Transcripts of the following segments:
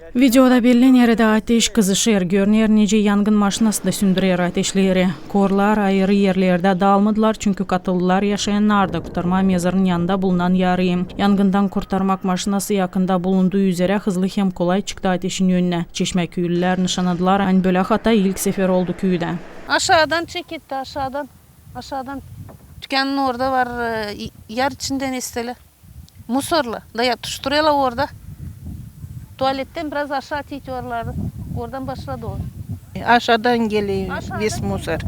Videoda belli nerede ateş kızışır, görünür nece yangın maşinası da sündürür ateşleri. Korlar ayrı yerlerde dağılmadılar çünkü katıldılar yaşayanlar da kurtarma mezarının yanında bulunan yarıyım. Yangından kurtarmak maşinası yakında bulunduğu üzere hızlı hem kolay çıktı ateşin yönüne. Çeşme köylüler nişanladılar. Aynı böyle hata ilk sefer oldu köyde. Aşağıdan çek etti aşağıdan. Dükkanın orada var yer içinden isteli. Musorlu. Da yatıştırıyorlar orada. Tuvaletten biraz aşağı itiyorlardı. Oradan başladı o. Aşağıdan geliyor ves musor.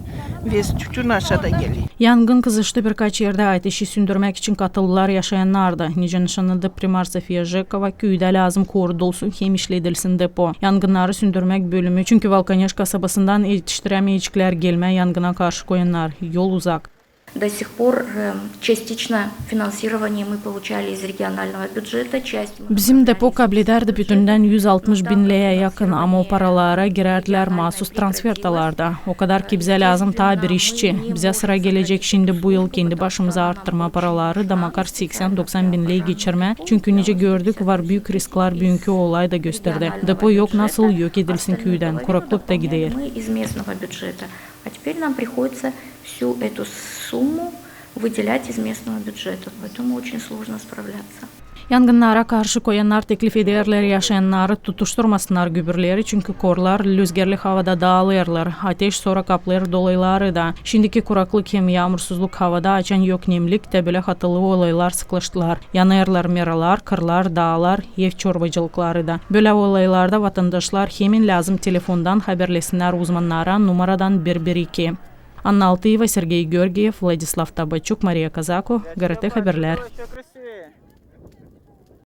Ves tütün aşağıdan geliyor. Yangın kızıştı birkaç yerde ateşi sündürmek için katıldılar yaşayanlar da. Nice nişanladı Primar Safiye Jekova köyde lazım korudulsun hem işledilsin depo. Yangınları sündürmek bölümü çünkü Valkaneş kasabasından yetiştiremeyecekler gelme yangına karşı koyanlar. Yol uzak. До сих пор частично финансирование мы получали из регионального бюджета, часть... Bizim depo kablederdi bütünden 160 bin liraya yakın ama o paralara girerdiler mahsus transfertalarda. O kadar ki bize lazım ta bir işçi. Bize sıra gelecek şimdi bu yıl kendi başımıza arttırma paraları da makar 80-90 bin liraya geçirme. Çünkü nice gördük var büyük riskler bugünkü olay da gösterdi. Depo yok nasıl yok edilsin köyden. Kuraklık da gider. А теперь нам приходится всю эту сумму выделять из местного бюджета, поэтому очень сложно справляться. Yangınlara karşı koyanlar teklif ederler yaşayanları tutuşturmasınlar gübürleri çünkü korlar rüzgarlı havada dağılırlar. Ateş sonra kaplar dolayları da. Şimdiki kuraklık hem yağmursuzluk havada açan yok nemlik de böyle hatalı olaylar sıklaştılar. Yanarlar meralar, kırlar, dağlar, ev çorbacılıkları da. Böyle olaylarda vatandaşlar hemen lazım telefondan haberlesinler uzmanlara numaradan 112. Anna Altıyeva, Sergey Georgiev, Vladislav Tabachuk, Maria Kazako, GRT Haberler.